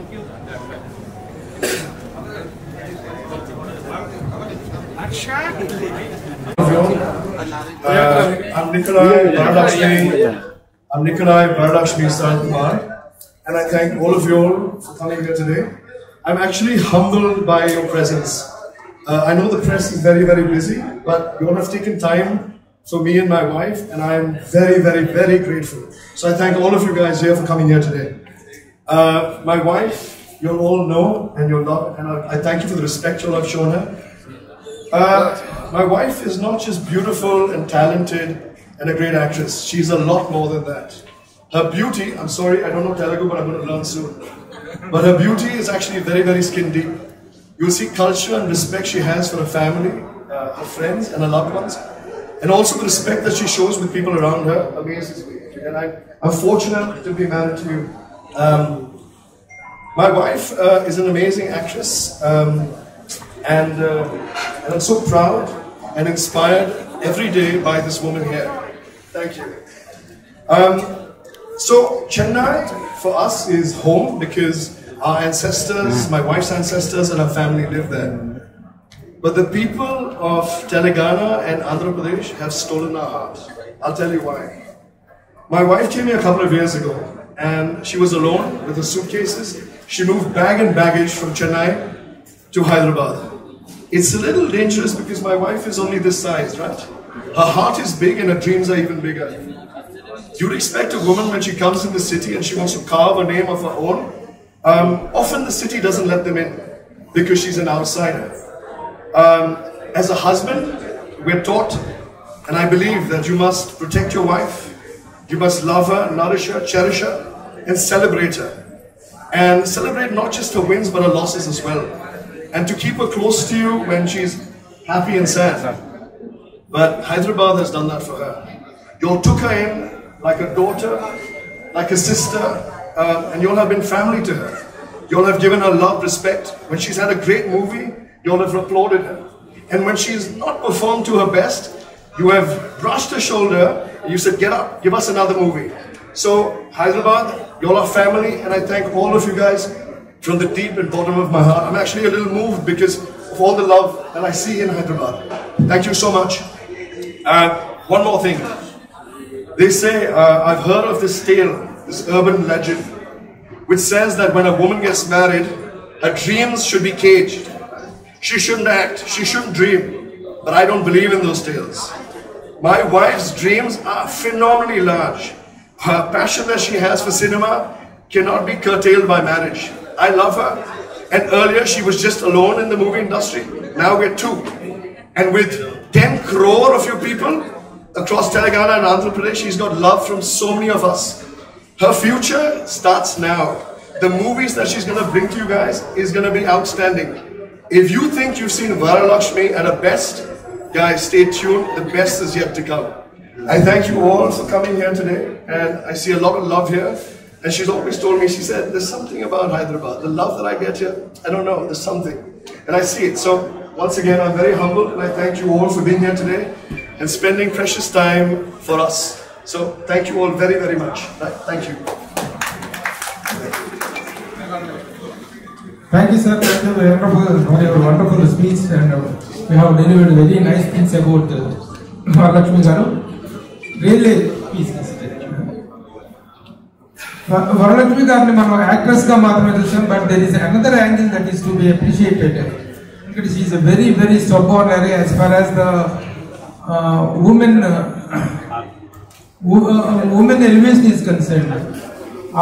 I'm Nikolai Varadakshmi Sankumar, and I thank all of you all for coming here today. I'm actually humbled by your presence. I know the press is very, very busy, but you all have taken time for me and my wife, and I'm very, very, very grateful. So I thank all of you guys here for coming here today. My wife, you all know and you'll love, and I thank you for the respect you all have shown her. My wife is not just beautiful and talented and a great actress. She's a lot more than that. Her beauty, I'm sorry, I don't know Telugu, but I'm going to learn soon. But her beauty is actually very, very skin deep. You'll see culture and respect she has for her family, her friends and her loved ones. And also the respect that she shows with people around her amazes me. And I'm fortunate to be married to you. My wife is an amazing actress. And I'm so proud and inspired every day by this woman here. Thank you. So Chennai for us is home because our ancestors, my wife's ancestors and her family live there. But the people of Telangana and Andhra Pradesh have stolen our hearts. I'll tell you why. My wife came here a couple of years ago and she was alone with her suitcases. She moved bag and baggage from Chennai to Hyderabad. It's a little dangerous because my wife is only this size, right? Her heart is big and her dreams are even bigger. You'd expect a woman when she comes in the city and she wants to carve a name of her own. Often the city doesn't let them in because she's an outsider. As a husband, we're taught, and I believe that you must protect your wife, you must love her, nourish her, cherish her, and celebrate her. And celebrate not just her wins but her losses as well. And to keep her close to you when she's happy and sad. But Hyderabad has done that for her. You all took her in like a daughter, like a sister, and you all have been family to her. You all have given her love, respect. When she's had a great movie, you all have applauded her. And when she's not performed to her best, you have brushed her shoulder and you said, get up, give us another movie. So Hyderabad, you all are family, and I thank all of you guys from the deep and bottom of my heart. I'm actually a little moved because of all the love that I see in Hyderabad. Thank you so much. One more thing. They say, I've heard of this tale, this urban legend, which says that when a woman gets married, her dreams should be caged. She shouldn't act, she shouldn't dream. But I don't believe in those tales. My wife's dreams are phenomenally large. Her passion that she has for cinema cannot be curtailed by marriage. I love her. And earlier she was just alone in the movie industry. Now we're two. And with 10 crore of you people across Telangana and Andhra Pradesh, she's got love from so many of us. Her future starts now. The movies that she's going to bring to you guys is going to be outstanding. If you think you've seen Varadakshmi at her best, guys, stay tuned. The best is yet to come. I thank you all for coming here today. And I see a lot of love here. And she's always told me, she said, there's something about Hyderabad. The love that I get here, I don't know, there's something. And I see it. So once again, I'm very humbled and I thank you all for being here today and spending precious time for us. So thank you all very, very much. Thank you. Thank you, sir. Thank you for your wonderful speech, and we have delivered very nice things about Varadakshmi garu. Really, please consider. Varadakshmi garu manu actress ga maatrame chusam, but there is another angle that is to be appreciated. Because she is a very, very stubborn area as far as the women elevation is concerned.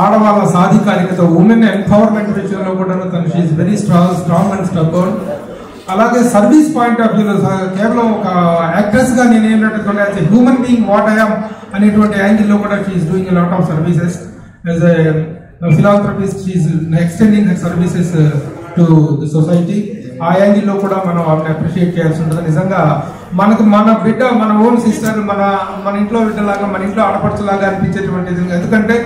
ఆడవాళ్ళ సాధికారికత women empowerment విషయంలో కూడా తను she is very strong and stubborn. అలాగే service point of వ్యూలో కేవలం ఒక actress గా నేను ఏంటంటే as a human being what I am అనేటువంటి యాంగిల్లో కూడా she is doing a lot of services as a philanthropist. She is extending her services to the society. ఆ యాంగిల్లో కూడా మనం ఆమెను అప్రిషియేట్ చేయాల్సి ఉంటుంది. నిజంగా మనకు మన బిడ్డ, మన ఓన్ సిస్టర్, మన ఇంట్లో బిడ్డలాగా, మన ఇంట్లో ఆడపడుచులాగా అనిపించేటువంటిది. ఎందుకంటే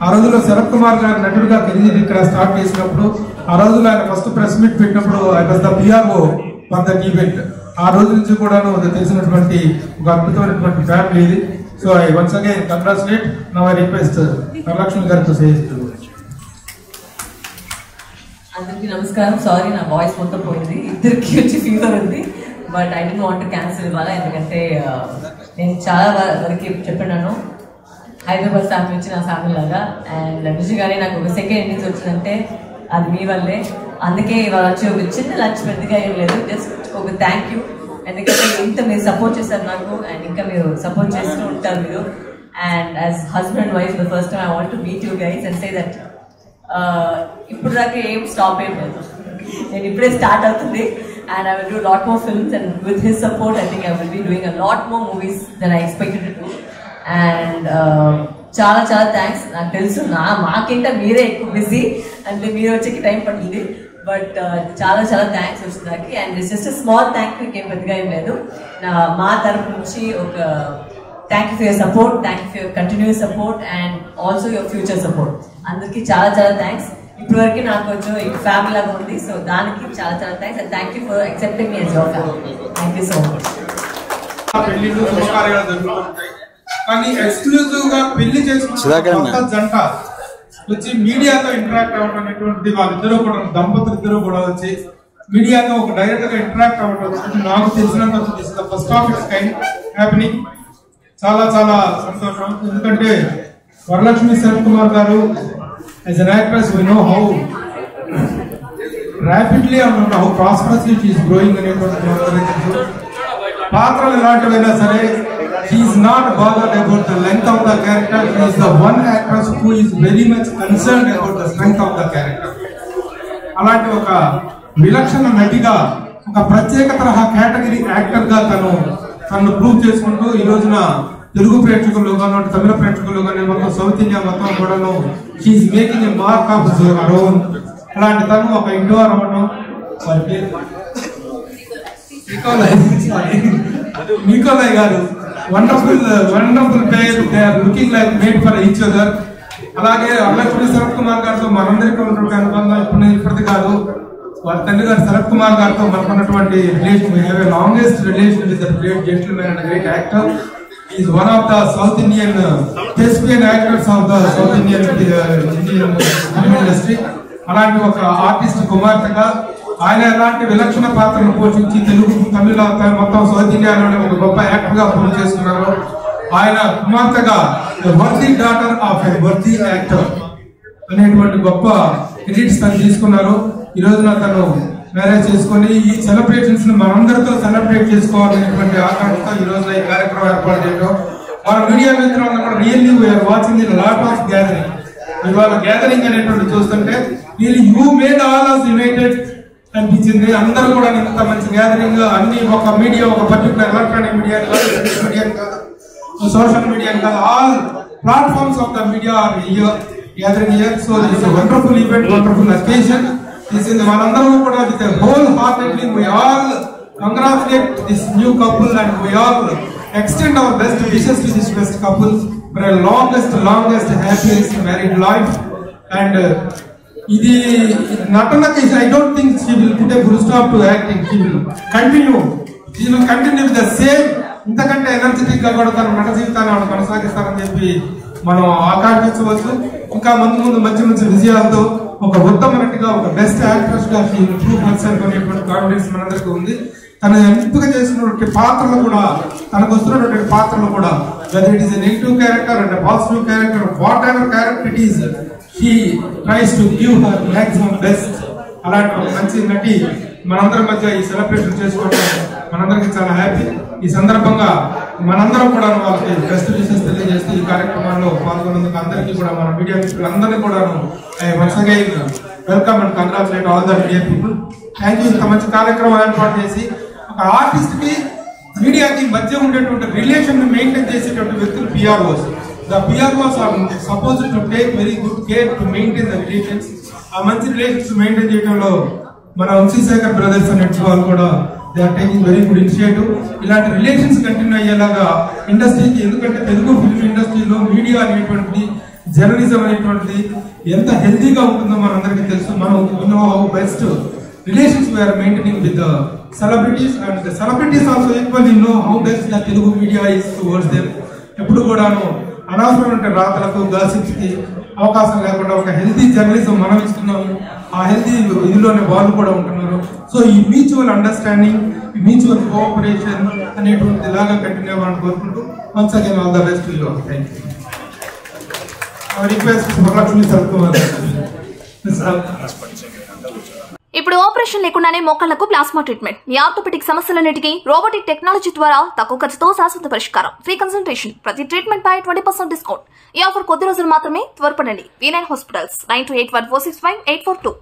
ఆ రోజుల్లో శరత్ కుమార్ గారు నటుడుగా కెరీర్ ఇక్కడ స్టార్ట్ చేసినప్పుడు, ఆ రోజుల్లో ఆయన ఫస్ట్ ప్రెస్ మీట్ పెట్టినప్పుడు I was the PRO for that event. ఆ రోజు నుంచి కూడా తెలిసినటువంటి ఒక అద్భుతమైనటువంటి ఫ్యామిలీ ఇది. So I once again congratulate. Now I request Varalakshmi గారు టు సే. అందరికీ నమస్కారం. సారీ నా వాయిస్ మొత్తం పోయింది, ఇద్దరికి వచ్చి ఫీవర్ ఉంది. But I don't want to cancel ఇవ్వాల, ఎందుకంటే నేను చాలా వరకు చెప్పినాను హైదరాబాద్ ఫ్యామిలీ వచ్చి నా ఫ్యామిలీ లాగా. అండ్ నిజంగానే నాకు ఒక సెకండ్ ఇన్నింగ్స్ వచ్చిందంటే అది మీ వల్లే. అందుకే ఇవాళ వచ్చి ఒక చిన్న లంచ్ పెద్దగా ఏం లేదు, జస్ట్ ఒక థ్యాంక్ యూ. ఎందుకంటే ఇంత మీరు సపోర్ట్ చేశారు నాకు, అండ్ ఇంకా మీరు సపోర్ట్ చేస్తూ ఉంటారు మీరు. And as husband and wife the first time I want to meet you guys and say that ఇప్పుడు దాకా ఏం స్టాప్ ఏం లేదు, నేను ఇప్పుడే స్టార్ట్ అవుతుంది. And I will do a lot more films, and with his support I think I will be doing a lot more movies than I expected to do. And చాలా చాలా థ్యాంక్స్. నాకు తెలుసు మాకింట మీరే ఎక్కువ బిజీ, అంటే మీరు వచ్చేకి టైం పడుతుంది. బట్ చాలా చాలా థ్యాంక్స్ వచ్చిందాకి. And it's just small thank you, ఇంకేం పెద్దగా ఏం లేదు. మా తరపు నుంచి ఒక thank you for your support, thank you for your continuous support and also your future support. అందరికీ చాలా చాలా థ్యాంక్స్. ఇప్పటివరకు నాకు కొంచెం ఫ్యామిలీ లాగా ఉంది, సో దానికి చాలా చాలా thanks. And thank you for accepting me as your family. Thank you so much. పెళ్లిళ్ళు శుభకార్యాలు జరుగుతుంటాయి, కానీ ఎక్స్క్లూజివ్ గా పెళ్లి చేసుకున్న జంట వచ్చి మీడియాతో ఇంటరాక్ట్ అవ్వడం అనేటువంటిది వాళ్ళిద్దరూ కూడా, దంపతులు ఇద్దరు కూడా వచ్చి మీడియాతో ఒక డైరెక్ట్ గా ఇంటరాక్ట్ అవ్వడం నాకు తెలిసినంత first of it's kind happening. చాలా చాలా సంతోషం. ఎందుకంటే వరలక్ష్మి శరత్ కుమార్ గారు as an actress we know how rapidly and how prosperously she is growing అనేటువంటి పాత్రలు ఎలాంటివైనా సరే she is not bothered about the length of the character. She is the one actress who is very much concerned about the strength of the character. అలాంటి ఒక విలక్షణ నటిగా, ఒక ప్రత్యేక తరహా కేటగిరీ యాక్టర్ గా తను ప్రూవ్ చేసుకుంటూ ఈ రోజున తెలుగు ప్రేక్షకులు గాను, తమిళ ప్రేక్షకులు కానీ, మొత్తం సౌత్ ఇండియా మొత్తం కూడాను she making a mark of her own. అలాంటి తను ఒక ఇండోర్ అవ్వడం, వారి పేరు నికోలయ్ గారు, వండర్ఫుల్ వండర్ఫుల్ పేరు, they are looking like made for each other. అలాగే వరలక్ష్మి శరత్ కుమార్ గారితో మనందరికీ ఉన్నటువంటి అనుబంధం ఇప్పటిది కాదు, వాళ్ళ తండ్రి గారు శరత్ కుమార్ గారితో మనకున్నటువంటి relation, we have a longest relation with that great gentlemen and great actor. He is one of the South Indian thespian actors of the South Indian film industry. అలాంటి ఒక ఆర్టిస్ట్ కుమార్తెగా ఆయన ఎలాంటి విలక్షణ పాత్రను పోషించి తెలుగు, తమిళ, మొత్తం సౌత్ ఇండియాలోనే ఒక గొప్ప యాక్టర్ గా ప్రూవ్ చేస్తున్నారు. ఆయన కుమార్తెగా worthy daughter of a worthy actor అనేటువంటి గొప్ప క్రెడిట్స్ తను తీసుకున్నారు. ఈ రోజున తను మ్యారేజ్ చేసుకుని ఈ సెలబ్రేషన్స్ ని మనందరితో సెలబ్రేట్ చేసుకోవాలనేటువంటి ఆకాంక్షతో ఈ రోజు ఈ కార్యక్రమం ఏర్పాటు చేయడం. మన మీడియా మిత్రులు కూడా really we are watching in lot of gathering. ఇవాళ గ్యాదరింగ్ అనేటువంటి చూస్తుంటే really you made all us united అనిపించింది. అందరూ కూడా ఇంత మంచి గ్యాదరింగ్, అన్ని ఒక మీడియా, ఒక పర్టికులర్ ఎలక్ట్రానిక్ మీడియా కాదు, సోషల్ మీడియా కాదు, all platforms of the media are here gathering here. So this is wonderful event, wonderful occasion. మనందరం కూడా with a wholeheartedly we all congratulate this new couple and we all extend our best wishes to this best couple for a longest happiest married life. And ఇది నటనకి I don't think she will put a full stop to acting. She will continue with the same, ఇంతకంటే energetic గా కూడా తన నట జీవితాన్ని కొనసాగిస్తారని చెప్పి మనం ఆకాంక్షించవచ్చు. ఇంకా ముందు మంచి విజయాలతో ఒక ఉత్తమ నటిగా, ఒక బెస్ట్ యాక్ట్రెస్ గా అనేటువంటి కాన్ఫిడెన్స్ మనందరికీ ఉంది. తన ఎంపిక చేసినటువంటి పాత్రలు కూడా, తనకు వస్తున్నటువంటి పాత్రలు కూడా, whether it is a negative character and positive character, whatever character it is, she tries to give her maximum best. అలాంటి ఒక మంచి నటి మనందరి మధ్య ఈ సెలబ్రేషన్ చేసుకోవడం మనందరికి చాలా హ్యాపీ. ఈ సందర్భంగా మనందరం కూడా వాళ్ళకి బెస్ట్ విషెస్ తెలియజేస్తూ ఈ కార్యక్రమాల్లో పాల్గొన్నందుకు అందరికీ కూడా, మన మీడియా మిత్రులందరినీ కూడా once again welcome and congratulate all the media people. Thank you. ఇంత మంచి కార్యక్రమం ఏర్పాటు చేసి ఒక ఆర్టిస్ట్ కి మీడియాకి మధ్య ఉండేటువంటి రిలేషన్ ని మెయింటైన్ చేసేటువంటి వ్యక్తులు PROs. The PROs are supposed to take very good care to maintain the relations. ఆ మంచి రిలేషన్స్ మెయింటైన్ చేయడంలో మన వంశీశేఖర్ బ్రదర్స్ అనే వాళ్ళు కూడా they are taking very good initiative. ఇలాంటి రిలేషన్స్ కంటిన్యూ అయ్యేలాగా ఇండస్ట్రీకి, ఎందుకంటే తెలుగు ఫిల్మ్ ఇండస్ట్రీలో మీడియా అనేటువంటిది, జర్నలిజం అనేటువంటిది ఎంత హెల్తీగా ఉంటుందో మనందరికీ తెలుసు. మనం best relations we're maintaining with celebrities, and the celebrities also equally know how best the Telugu media is towards them. ఎప్పుడు కూడాను అనవసరమైన రాతలకు, గాసిప్స్ కి అవకాశం లేకుండా ఒక హెల్తీ జర్నలిజం మనం ఇస్తున్నాము, ఆ హెల్తీ ఇదిలోనే వాళ్ళు కూడా ఉంటున్నారు. సో ఈ మ్యూచువల్ అండర్స్టాండింగ్, మ్యూచువల్ కోఆపరేషన్ అనేటువంటి ఇలాగా కంటిన్యూ అవ్వాలని కోరుకుంటూ once again all the best. Thank you. Request Varalakshmi Satkumar. ఇప్పుడు ఆపరేషన్ లేకుండానే మోకాళ్లకు ప్లాస్మా ట్రీట్మెంట్. మీ ఆర్థోపెటిక్ సమస్యలన్నిటికీ రోబోటిక్ టెక్నాలజీ ద్వారా తక్కువ ఖర్చుతో శాశ్వత పరిష్కారం. ఫ్రీ కన్సల్టేషన్, ప్రతి ట్రీట్మెంట్ పై 20% డిస్కౌంట్. ఈ ఆఫర్ కొద్ది రోజులు మాత్రమే. త్వరపడండి. V9 hospitals 9281465842.